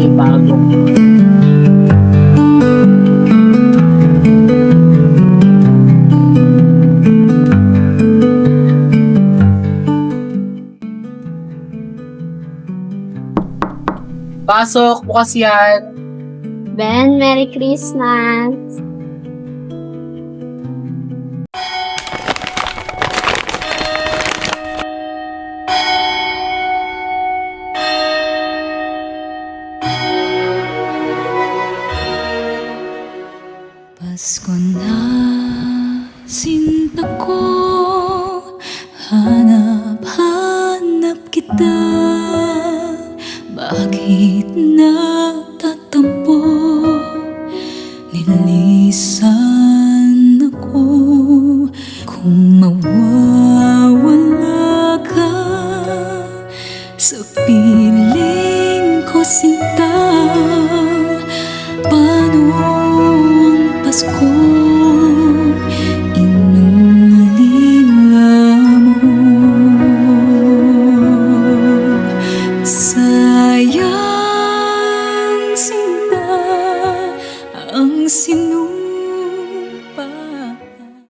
laging bago. Pasok, bukas yan. Ben, Merry Christmas! Pasko na, sinta ko, hanap-hanap kita. Bakit nagtatampo? Nilisan ako. Kung mawawala ka sa piling ko, sinta,